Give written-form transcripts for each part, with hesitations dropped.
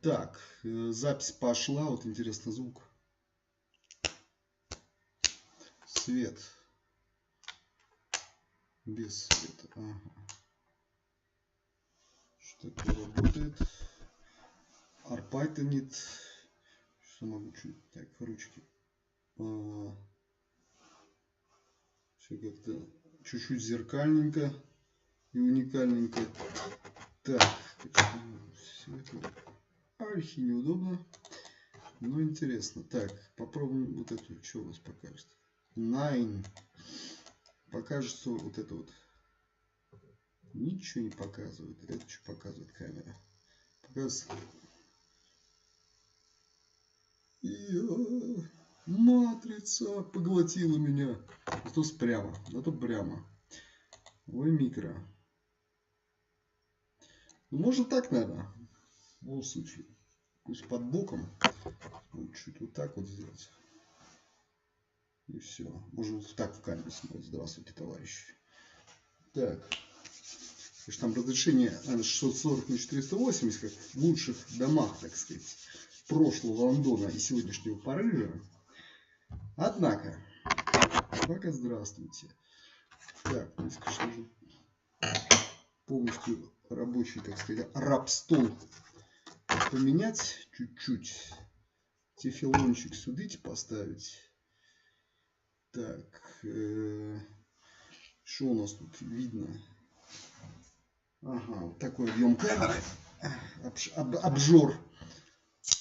Так, запись пошла. Вот интересно звук. Свет. Без света. Ага. Что такое работает? Арпайтонит. Что могу чуть. Так, ручки. Все как-то чуть-чуть зеркальненько и уникальненько. Так, все это архи неудобно, но интересно. Так, попробуем вот эту. Что у вас покажет? Nine. Покажется вот это вот. Ничего не показывает. Это что показывает камера? Показывает. Матрица поглотила меня. Зато прямо. Зато прямо. Ой, микро. Ну, можно так, наверное. В любом случае. Пусть под боком. Чуть вот так вот сделать. И все. Можно вот так в камеру смотреть. Здравствуйте, товарищи. Так. Там разрешение 640 на 480, как в лучших домах, так сказать, прошлого Лондона и сегодняшнего Парижа. Однако, пока здравствуйте. Так, здесь, конечно же, полностью рабочий, так сказать, раб-стол поменять чуть-чуть. Тефлончик сюда поставить. Так, что у нас тут видно? Ага, вот такой объем камеры. Обжор.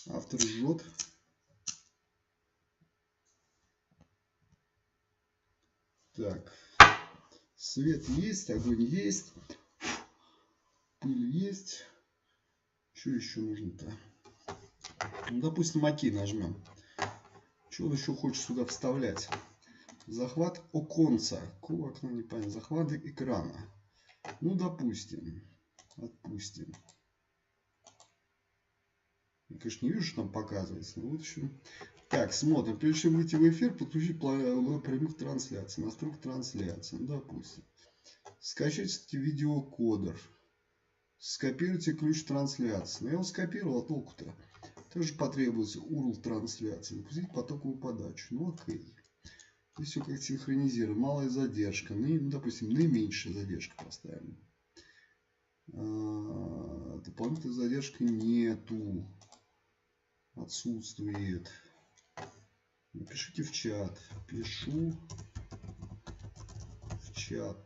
Автор жжет. Так. Свет есть, огонь есть. Пыль есть. Что еще нужно-то? Ну, допустим, ОК нажмем. Что он еще хочет сюда вставлять? Захват оконца. Какого окна, не понятно. Захват экрана. Ну, допустим. Отпустим. Я, конечно, не вижу, что там показывается. Но вот еще. Так, смотрим. Прежде чем выйти в эфир, подключить прямых трансляций. Настройка трансляции. Ну, допустим. Скачайте видеокодер. Скопируйте ключ трансляции. Я его скопировал, а толку-то. Также потребуется URL трансляции. Запустить потоковую подачу. Ну, окей. Здесь все как синхронизируем. Малая задержка. Ну, допустим, наименьшая задержка поставим. Дополнительной задержки нету. Отсутствует. Напишите в чат. Пишу в чат.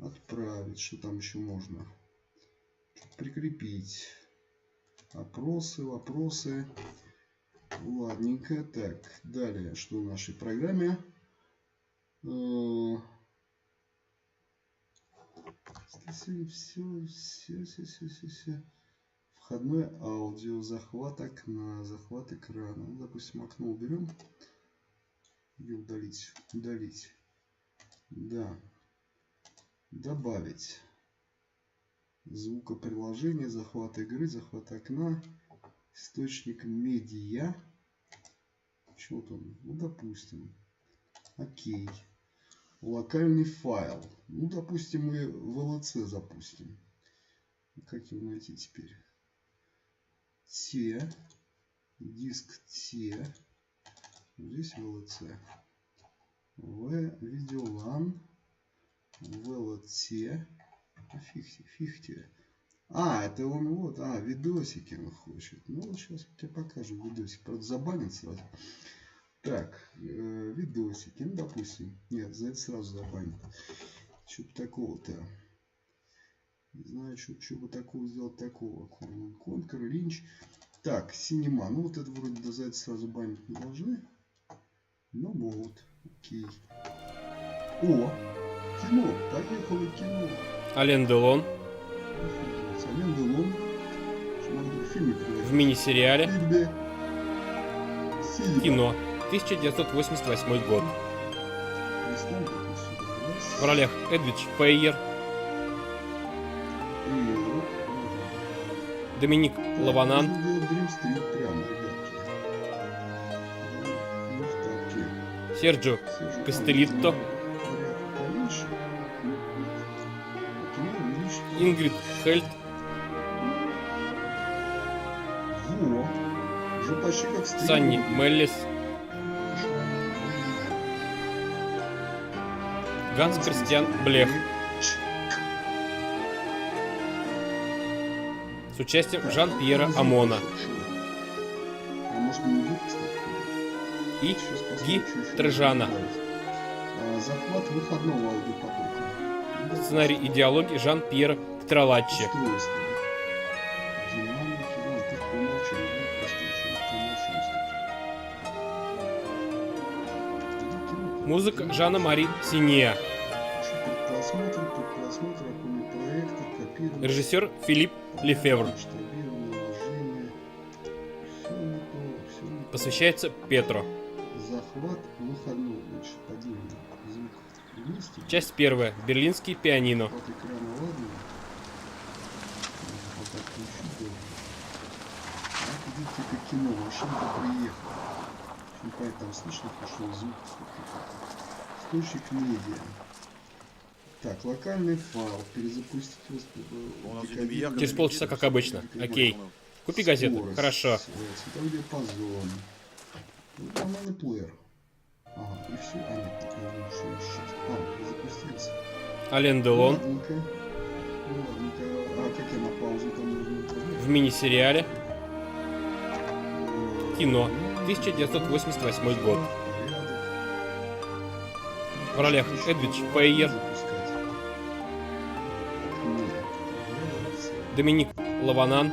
Отправить. Что там еще можно? Прикрепить. Опросы, вопросы. Ладненько. Так, далее, что в нашей программе? Все. Входное аудио, захват окна, захват экрана. Ну, допустим, окно уберем. И удалить. Удалить. Да. Добавить. Звукоприложение, захват игры, захват окна. Источник медиа. Что там? Ну, допустим. Окей. Локальный файл. Ну, допустим, мы VLC запустим. Как его найти теперь? Диск Т. Здесь VLC. Видеолан. VLC. Фихте. Это он вот. Видосики он хочет. Ну, вот сейчас я покажу видосик. Правда, забанит сразу. Так, видосики. Ну, допустим. Нет, за это сразу забанит. Что-то такого-то. Не знаю, что бы такого сделать такого. Конкор, Линч. Так, синема. Ну, вот это вроде за это сразу банить не должны. Ну, вот. Окей. О! Кино. Поехало кино. Ален Делон. Ален Делон. В мини-сериале. Кино. 1988 год. В ролях Эдвидж Фейер, Доминик Лаванан, Серджио Кастелитто, Ингрид Хельт, Во. Уже почти как стрим. Санни Меллис. Ганс Кристиан Блех. С участием Жан-Пьера Амона. А может не идет, кстати? И Сейчас посмотрим, Ги что еще Трежана. можно добавить. Захват выходного аудиопотока. Сценарий и диалоги Жан-Пьера Тралаччи. Устройство. Динамики. Ну, тут по умолчанию. Да, просто еще по умолчанию. Музыка Жана-Мари Синья. Предпросмотр, оконный проектор, копирование. Режиссер Филипп Лефевр. Масштабирование, вложение. Все не то, все не то. Посвящается Петро. Захват выходной. Значит, подельный звук вместе. Часть первая. Берлинский пианино. От экрана ладно. Пока включу долго. Вот идет типа кино. Машинка приехала. Не понятно, там слышно, пошел звук. Источник медиа. Так, локальный файл. Перезапустить его. Через полчаса, как обычно. Окей. Купи газету. Скорость, Хорошо. цветовой диапазон. Ну, нормальный плеер. Ага, и все. А, нет, что сейчас. Запустился. Ален Делон. Ладненько. Ладненько. А как я на паузу там нужно указать? В мини-сериале. Кино. 1988 год. В ролях Эдвидж Фейер, Доминик Лаванан,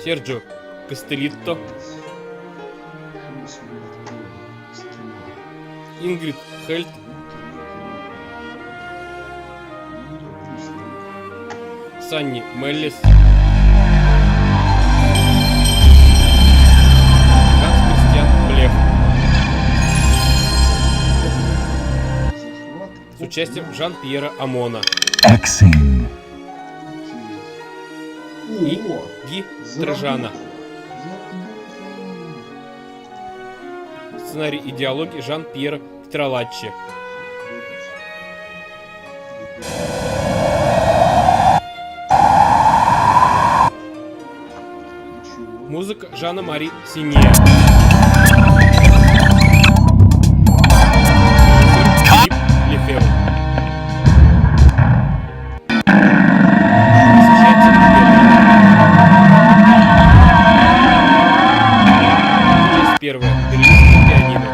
Серджио Кастелитто, Ингрид Хельт, Санни Меллис, Ганс Кристиан Блех. С участием Жан-Пьера Амона. Exing. И Ги Трежана. Сценарий и диалоги Жан-Пьера Тралаччи. Музыка Жана-Мари Синья. Филипп Лефевр. Посвящается Петру. Часть первая. Берлинский пианино.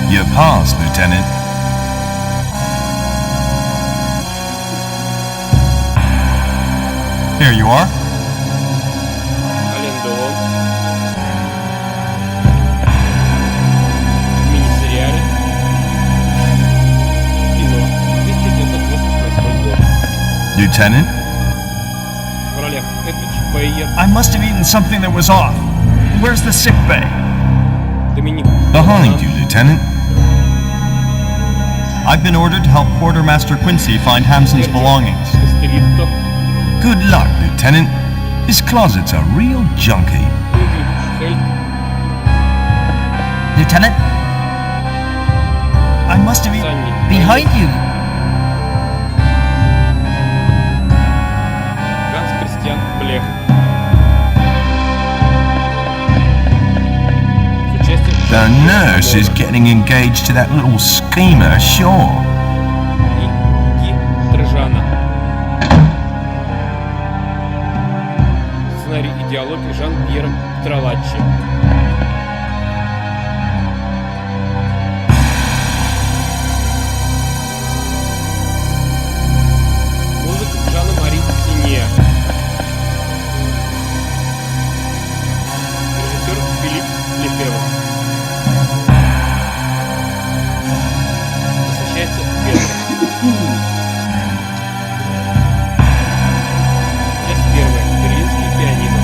Your pass, Lieutenant. Here you are. Ален Делон. В мини-сериале. Кино. 1988 год. Lieutenant, В ролях Эдвидж Фейер, I must have eaten something that was off. Where's the sick bay? Доминик behind you, Lieutenant. I've been ordered to help Quartermaster Quincy find Hamson's belongings. Кастелитто, Good luck, Lieutenant. This closet's a real junkie. Ингрид Хельт, Lieutenant? I must have eaten Санни behind you. Ганс Кристиан Блех. С участием The Жан-Пьера nurse is Амона. getting engaged to that little schemer, sure. И Ги Трежана. Сценарий и диалоги Жан-Пьера Тралаччи. Музыка Жана-Мари Синья. Режиссер Филипп Лефевр. Посвящается Петру. Часть первая. Берлинский пианино.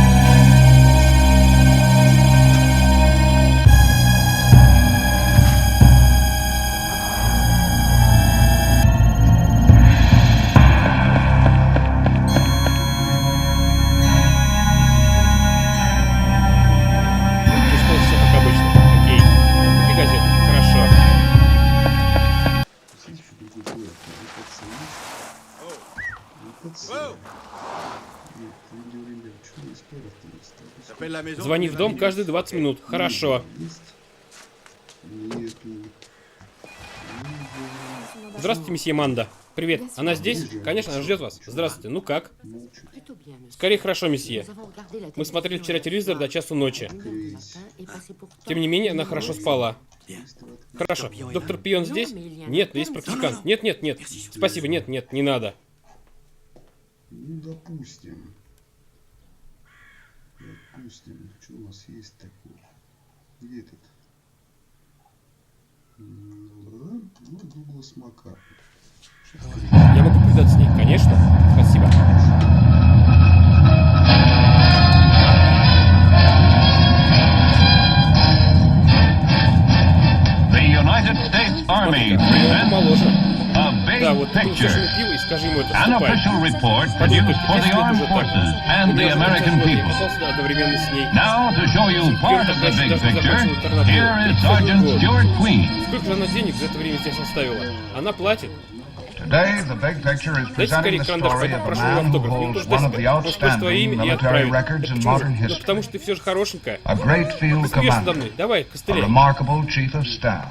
Звони в дом каждые 20 минут. Хорошо. Здравствуйте, месье Манда. Привет. Она здесь? Конечно, она ждет вас. Здравствуйте. Ну как? Скорее хорошо, месье. Мы смотрели вчера телевизор до часу ночи. Тем не менее, она хорошо спала. Хорошо. Доктор Пион здесь? Нет, но есть практикант. Нет, нет, нет. Спасибо, нет, нет, не надо. Ну, допустим. Допустим. Что у нас есть такое? Где этот? Ну, Дуглас Макар. Я могу повидаться с ней? Конечно. Спасибо. The United States Army presents Моложе. a Да, big вот ты picture. совершенно пиво и скажи ему это. An Вступай. official report Подумай produced только, for 10 the лет armed уже так. forces and the Я уже American 30 лет, я people. попал сюда одновременно с ней. Now, to show you Теперь part of the тогда big даже picture, закончил интернатуру. here is 32 Sergeant года. Stuart Queen. Сколько же она денег за это время здесь оставила? Она платит. Today, the big picture is Дайте скорее presenting the карандаш, story пойду of a прошу man who автограф. Не holds нуждайся one of the тебя. Он спросит твое outstanding имя и military отправит. records Да in почему же? modern Ну history. потому что ты все же хорошенькая. A great field Ты смеешься надо commander, мной. Давай, a костыляй. remarkable chief of staff,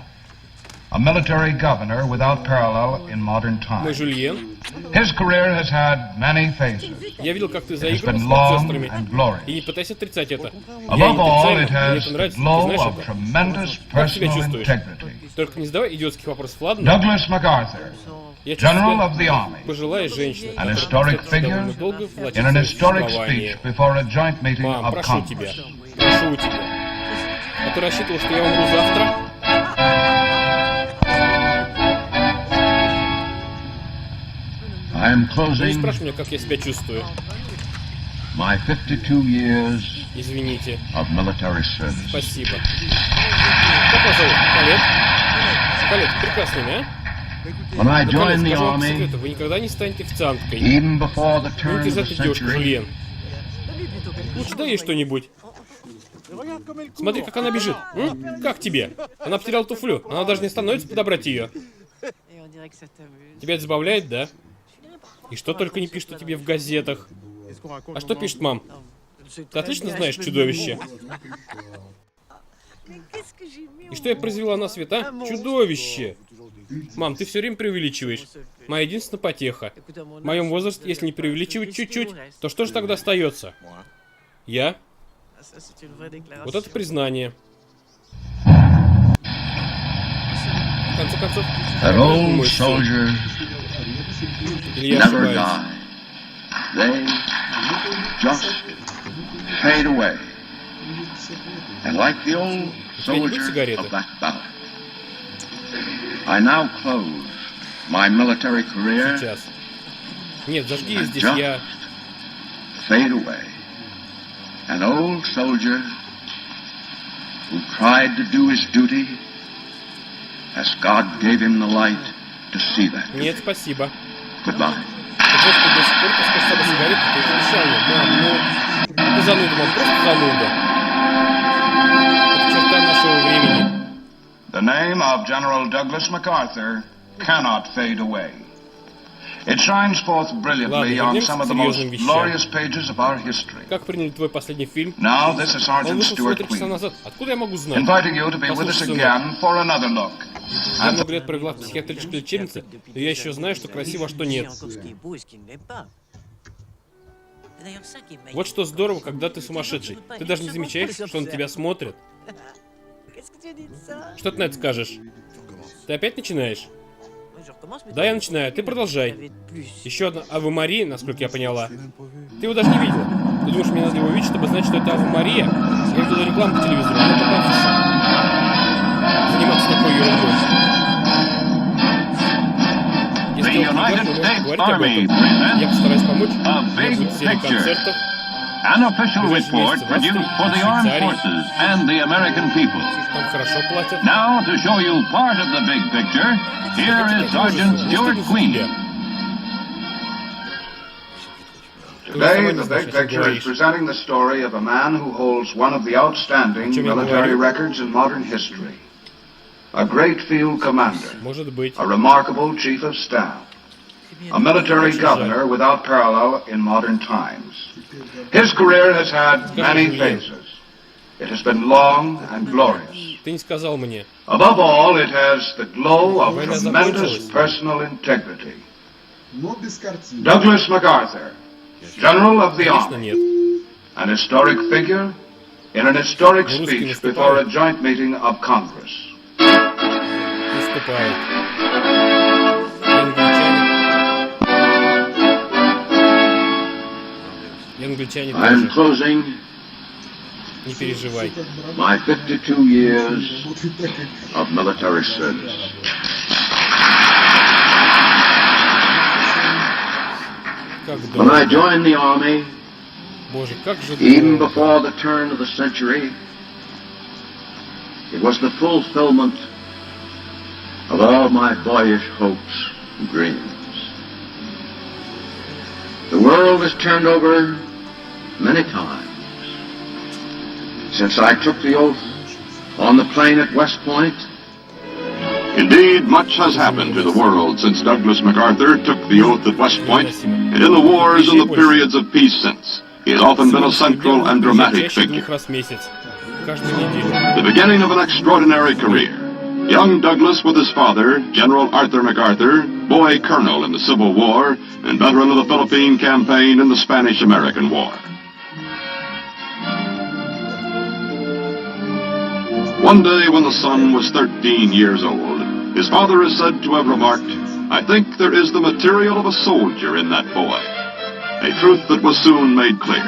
a military governor without parallel in modern Мой times. Жюльен. His career has had many phases. Я видел, как ты It has заигрывал been с long медсестрами. and И glorious. не пытайся отрицать это. Я Above не all, отрицаю, it мне has это the нравится, ты glow знаешь of это. tremendous Как себя personal чувствуешь? integrity. Только не задавай идиотских вопросов, ладно? Douglas MacArthur, Я чувствую General of себя the Army, пожилая женщина, an которая historic достаточно figure довольно долго in влачит an свое historic существование. speech before a joint meeting Мам, of прошу тебя, Congress. прошу тебя. А ты рассчитывал, что я умру завтра? I am Ну не closing спрашивай меня, как я себя чувствую. my 52 years Извините. of military service. Спасибо. Как вас зовут? Калет? Калет, прекрасное имя, а? When I Но, Калет, joined the скажу вам по army, секрету, вы никогда не станете официанткой. even before the Не turn of the терзайте девушку, century, Жюльен. Лучше дай ей что-нибудь. Смотри, как она бежит. М? Как тебе? Она потеряла туфлю. Она даже не становится подобрать ее. Тебя это забавляет, да? И что только не пишут о тебе в газетах. А что пишет мам? Ты отлично знаешь чудовище. И что я произвела на свет, а? Чудовище! Мам, ты все время преувеличиваешь. Моя единственная потеха. В моем возрасте, если не преувеличивать чуть-чуть, то что же тогда остается? Я? Вот это признание. В конце концов, that это old мой сын. soldier Или я never ошибаюсь? died. They just fade away. And like the old тебя не будет soldier сигареты? of that battle, I now close my military career, Сейчас. Нет, зажги ее and здесь, just я... fade away. An old soldier who tried to do his duty as God gave him the light to see that. Нет, спасибо. Goodbye. Ты просто до сих пор таскаешь с собой сигареты, ты это обещал мне. Мам, ну... Ты зануда, мам, просто зануда. Это черта нашего времени. The name of General Douglas MacArthur cannot fade away. It shines forth brilliantly Ладно, on some of the most вернемся к серьезным вещам. glorious pages of our history. Как приняли твой последний фильм? Now, this is Он Sergeant вышел всего Stuart 3 часа Queen, назад. Откуда я могу знать? inviting you to be with us Послушай, сынок, again for another look. я много лет провела в психиатрической лечебнице, но я еще знаю, что красиво, а что нет. Вот что здорово, когда ты сумасшедший. Ты даже не замечаешь, что на тебя смотрят. Что ты на это скажешь? Ты опять начинаешь? Да, я начинаю. Ты продолжай. Еще одна Ave Мария, насколько я поняла. Ты его даже не видела. Ты думаешь, мне надо его видеть, чтобы знать, что это Ave Мария? Я видела рекламу по телевизору, но это по афише. Заниматься такой ерундой. Если The он не United готов, мы можем States говорить об Army этом. presents Я постараюсь помочь. a У меня big будет серия picture. концертов. An official Вы report вместе в produced Австрии, for the в armed Швейцарии. forces and the American people. Там хорошо платят. Now, to show you part of the big picture, here is Sergeant Stuart Queen. Today, the big picture is presenting the story of a man who holds one of the outstanding military records in modern history. A great field commander, Может быть. a remarkable chief of staff, a military governor without parallel in modern times. His career has had many phases. It has been long and glorious. Ты не сказал мне. Above all, it has the glow of tremendous personal integrity. Douglas MacArthur, General of the Army, an historic figure in an historic speech before a joint meeting of Congress. I am closing Не переживай. my 52 years of military service. When I joined the Army, Боже, как же even before the turn of the century, it was the fulfillment of all my boyish hopes and dreams. The world has turned over many times since I took the oath on the plain at West Point. Indeed, much has happened to the world since Douglas MacArthur took the oath at West Point, and in the wars and the periods of peace since. He has often been a central and dramatic figure. The beginning of an extraordinary career. Young Douglas with his father, General Arthur MacArthur, boy colonel in the Civil War, and veteran of the Philippine campaign in the Spanish-American War. One day when the son was 13 years old, his father is said to have remarked, "I think there is the material of a soldier in that boy." A truth that was soon made clear.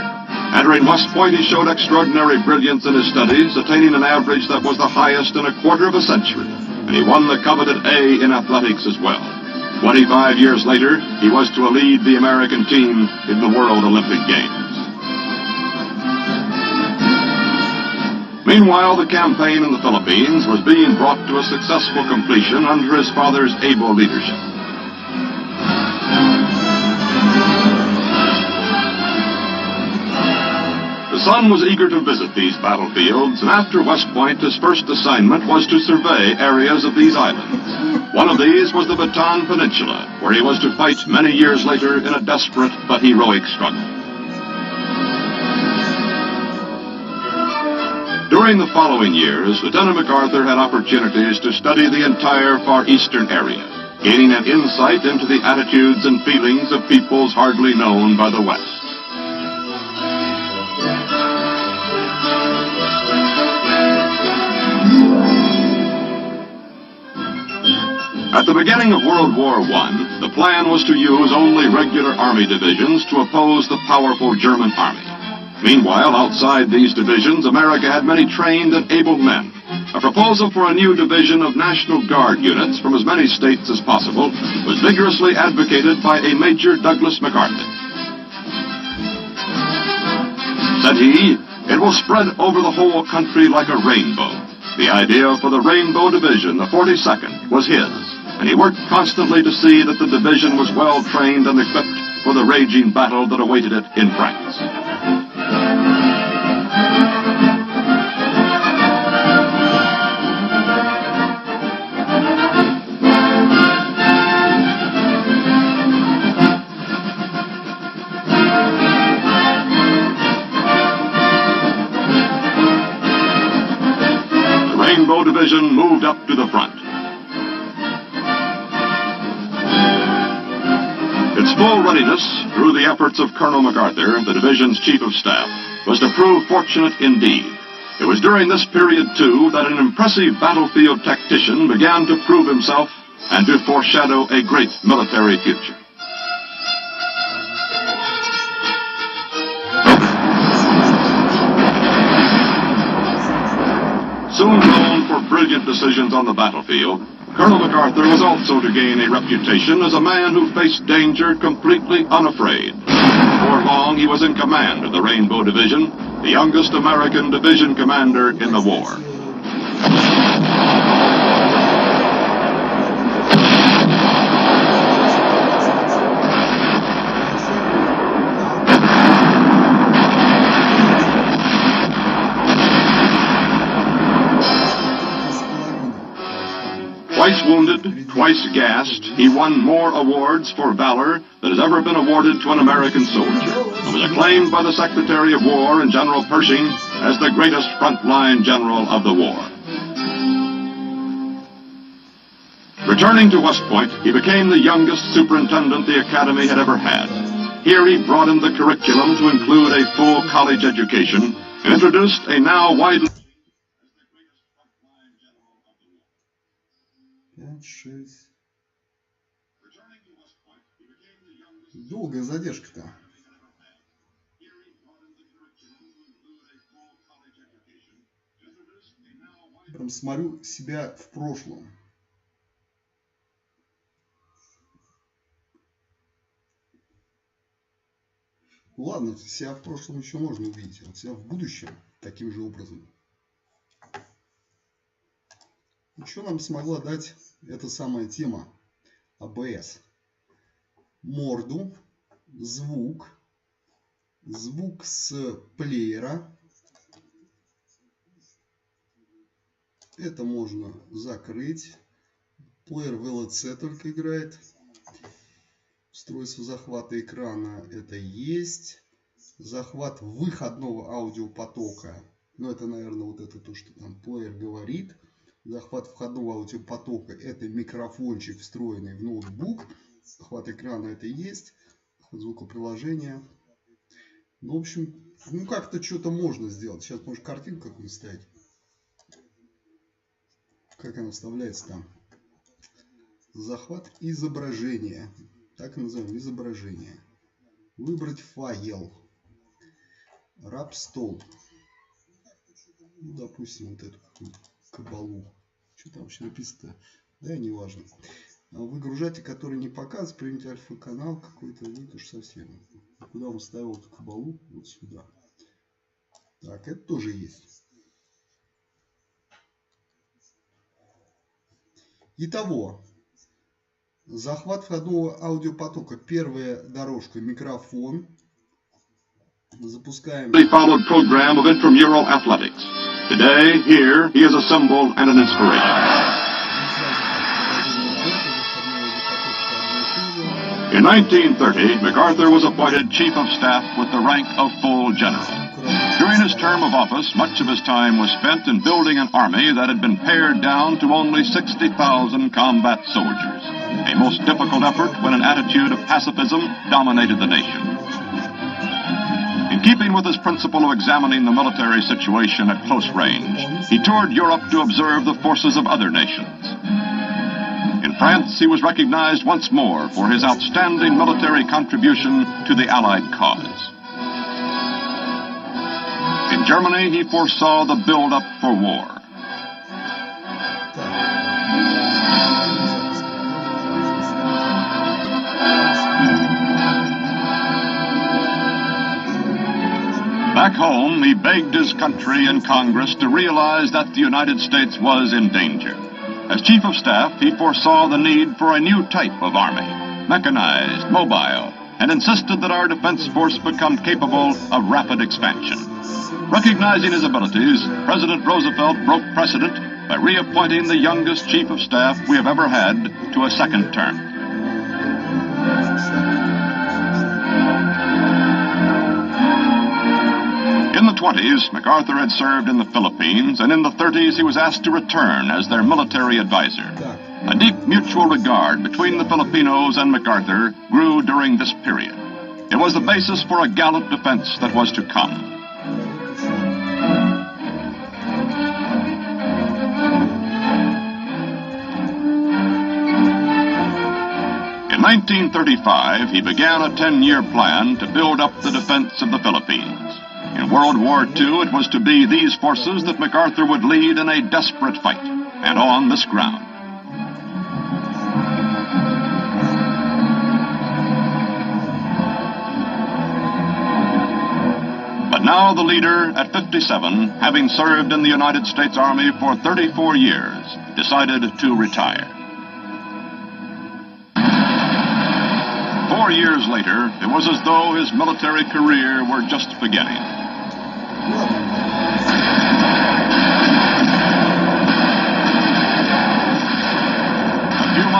Entering West Point, he showed extraordinary brilliance in his studies, attaining an average that was the highest in a quarter of a century, and he won the coveted A in athletics as well. 25 years later, he was to lead the American team in the World Olympic Games. Meanwhile, the campaign in the Philippines was being brought to a successful completion under his father's able leadership. The son was eager to visit these battlefields, and after West Point, his first assignment was to survey areas of these islands. One of these was the Bataan Peninsula, where he was to fight many years later in a desperate but heroic struggle. During the following years, Lieutenant MacArthur had opportunities to study the entire Far Eastern area, gaining an insight into the attitudes and feelings of peoples hardly known by the West. At the beginning of World War I, the plan was to use only regular army divisions to oppose the powerful German army. Meanwhile, outside these divisions, America had many trained and able men. A proposal for a new division of National Guard units from as many states as possible was vigorously advocated by a Major Douglas MacArthur. Said he, "It will spread over the whole country like a rainbow." The idea for the Rainbow Division, the 42nd, was his, and he worked constantly to see that the division was well trained and equipped for the raging battle that awaited it in France. Rainbow Division moved up to the front. Its full readiness, through the efforts of Colonel MacArthur, the division's chief of staff, was to prove fortunate indeed. It was during this period, too, that an impressive battlefield tactician began to prove himself and to foreshadow a great military future. Soon known for brilliant decisions on the battlefield, Colonel MacArthur was also to gain a reputation as a man who faced danger completely unafraid. Before long, he was in command of the Rainbow Division, the youngest American division commander in the war. Twice wounded, twice gassed, he won more awards for valor than has ever been awarded to an American soldier, and was acclaimed by the Secretary of War and General Pershing as the greatest frontline general of the war. Returning to West Point, he became the youngest superintendent the Academy had ever had. Here he broadened the curriculum to include a full college education and introduced a now widely... 5, 6. Долгая задержка-то. Прям смотрю себя в прошлом. Ладно, себя в прошлом еще можно увидеть, а себя в будущем таким же образом. Еще нам смогла дать эта самая тема АБС. Морду, звук с плеера. Это можно закрыть. Плеер VLC только играет. Устройство захвата экрана это есть. Захват выходного аудиопотока. Ну, это, наверное, вот это то, что там плеер говорит. Захват входного аудиопотока это микрофончик, встроенный в ноутбук. Захват экрана это есть. Звукоприложение. Ну, в общем, ну как-то что-то можно сделать. Сейчас, может, картинку какую-нибудь ставить. Как она вставляется там? Захват изображения. Так и назовем, изображение. Выбрать файл. Раб-стол. Ну, допустим, вот эту какую-то кабалу. Что там вообще написано-то? Да, не важно. Выгружатель, который не показывает, примите альфа-канал какой-то, нет уж совсем. Куда он ставил эту кабалу? Вот сюда. Так, это тоже есть. Итого. Захват входного аудиопотока. Первая дорожка. Микрофон. Запускаем. Followed program of intramural athletics. Today, here, he is a symbol and an inspiration. In 1930, MacArthur was appointed Chief of Staff with the rank of full general. During his term of office, much of his time was spent in building an army that had been pared down to only 60,000 combat soldiers, a most difficult effort when an attitude of pacifism dominated the nation. In keeping with his principle of examining the military situation at close range, he toured Europe to observe the forces of other nations. In France, he was recognized once more for his outstanding military contribution to the Allied cause. In Germany, he foresaw the build-up for war. Back home, he begged his country and Congress to realize that the United States was in danger. As Chief of Staff, he foresaw the need for a new type of army, mechanized, mobile, and insisted that our defense force become capable of rapid expansion. Recognizing his abilities, President Roosevelt broke precedent by reappointing the youngest Chief of Staff we have ever had to a second term. In the 20s, MacArthur had served in the Philippines, and in the 30s he was asked to return as their military advisor. A deep mutual regard between the Filipinos and MacArthur grew during this period. It was the basis for a gallant defense that was to come. In 1935, he began a 10-year plan to build up the defense of the Philippines. In World War II, it was to be these forces that MacArthur would lead in a desperate fight, and on this ground. But now the leader, at 57, having served in the United States Army for 34 years, decided to retire. 4 years later, it was as though his military career were just beginning.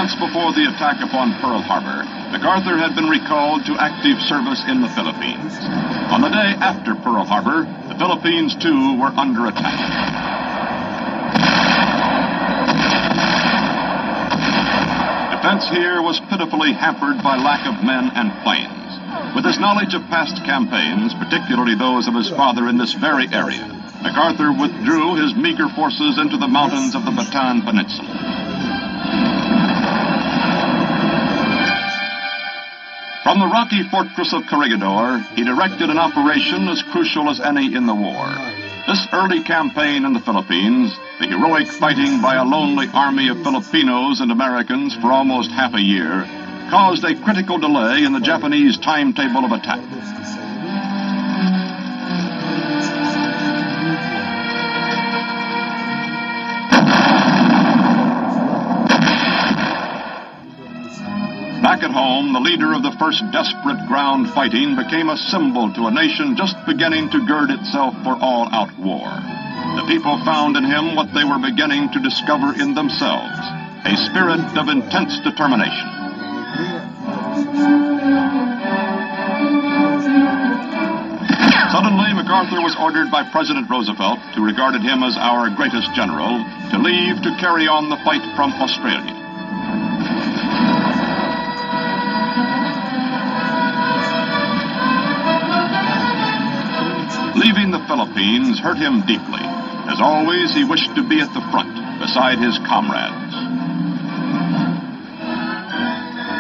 months before the attack upon Pearl Harbor, MacArthur had been recalled to active service in the Philippines. On the day after Pearl Harbor, the Philippines, too, were under attack. Defense here was pitifully hampered by lack of men and planes. With his knowledge of past campaigns, particularly those of his father in this very area, MacArthur withdrew his meager forces into the mountains of the Bataan Peninsula. From the rocky fortress of Corregidor, he directed an operation as crucial as any in the war. This early campaign in the Philippines, the heroic fighting by a lonely army of Filipinos and Americans for almost half a year, caused a critical delay in the Japanese timetable of attack. Back at home, the leader of the first desperate ground fighting became a symbol to a nation just beginning to gird itself for all-out war. The people found in him what they were beginning to discover in themselves, a spirit of intense determination. Suddenly, MacArthur was ordered by President Roosevelt, who regarded him as our greatest general, to leave to carry on the fight from Australia. Leaving the Philippines hurt him deeply. As always, he wished to be at the front, beside his comrades.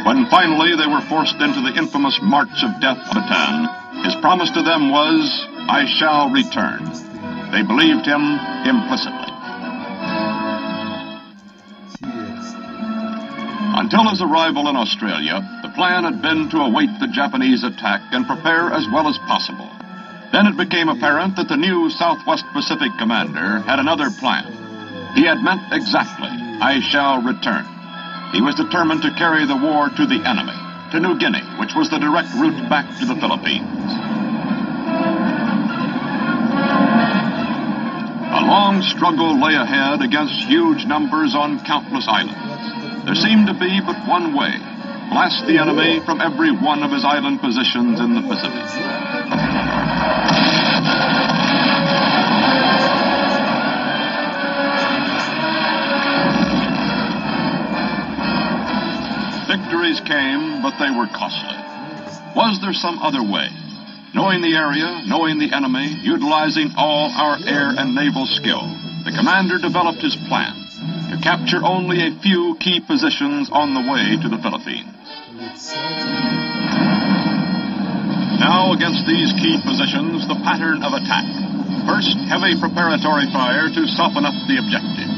When finally they were forced into the infamous March of Death of Bataan, his promise to them was, "I shall return." They believed him implicitly. Until his arrival in Australia, the plan had been to await the Japanese attack and prepare as well as possible. Then it became apparent that the new Southwest Pacific commander had another plan. He had meant exactly, "I shall return." He was determined to carry the war to the enemy, to New Guinea, which was the direct route back to the Philippines. A long struggle lay ahead against huge numbers on countless islands. There seemed to be but one way: blast the enemy from every one of his island positions in the Pacific. Victories came, but they were costly. Was there some other way? Knowing the area, knowing the enemy, utilizing all our air and naval skill, the commander developed his plan to capture only a few key positions on the way to the Philippines. Now, against these key positions, the pattern of attack. First, heavy preparatory fire to soften up the objective.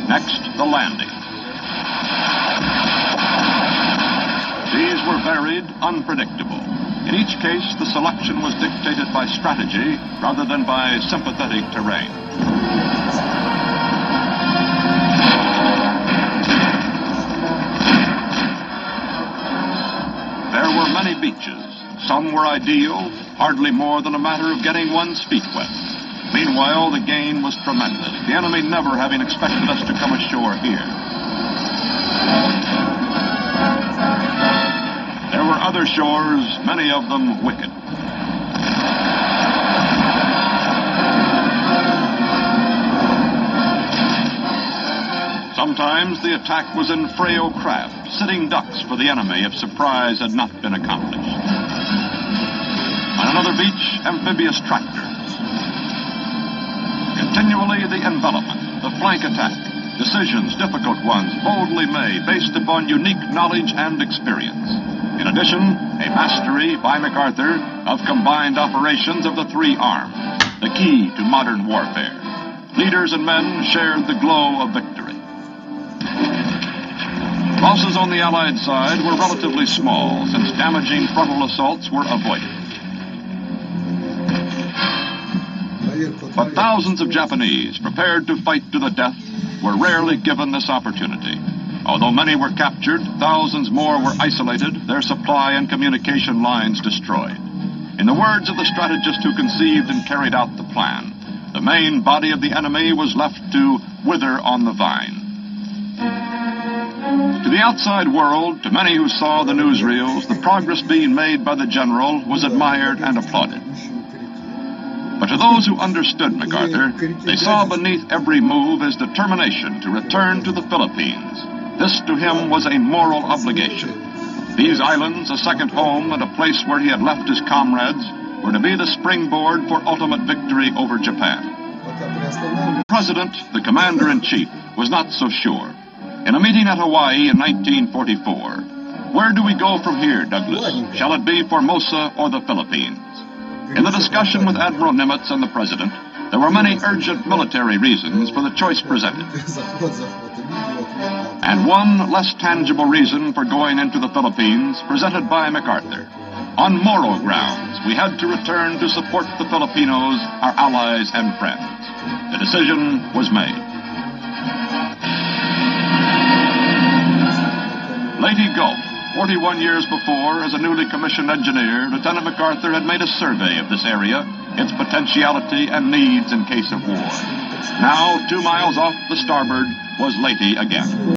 Next, the landing. These were varied, unpredictable. In each case, the selection was dictated by strategy rather than by sympathetic terrain. There were many beaches. Some were ideal, hardly more than a matter of getting one's feet wet. Meanwhile, the gain was tremendous, the enemy never having expected us to come ashore here. There were other shores, many of them wicked. Sometimes the attack was in frail craft, sitting ducks for the enemy if surprise had not been accomplished. On another beach, amphibious tractors. Continually the envelopment, the flank attack, decisions, difficult ones, boldly made, based upon unique knowledge and experience. In addition, a mastery by MacArthur of combined operations of the three arms, the key to modern warfare. Leaders and men shared the glow of victory. Losses on the Allied side were relatively small, since damaging frontal assaults were avoided. But thousands of Japanese, prepared to fight to the death, were rarely given this opportunity. Although many were captured, thousands more were isolated, their supply and communication lines destroyed. In the words of the strategist who conceived and carried out the plan, the main body of the enemy was left to wither on the vine. To the outside world, to many who saw the newsreels, the progress being made by the general was admired and applauded. But to those who understood MacArthur, they saw beneath every move his determination to return to the Philippines. This to him was a moral obligation. These islands, a second home and a place where he had left his comrades, were to be the springboard for ultimate victory over Japan. The President, the Commander-in-Chief, was not so sure. In a meeting at Hawaii in 1944, where do we go from here, Douglas? Shall it be Formosa or the Philippines? In the discussion with Admiral Nimitz and the President, there were many urgent military reasons for the choice presented. And one less tangible reason for going into the Philippines presented by MacArthur. On moral grounds, we had to return to support the Filipinos, our allies and friends. The decision was made. Leyte Gulf, 41 years before, as a newly commissioned engineer, Lieutenant MacArthur had made a survey of this area, its potentiality and needs in case of war. Now, 2 miles off the starboard, was Leyte again.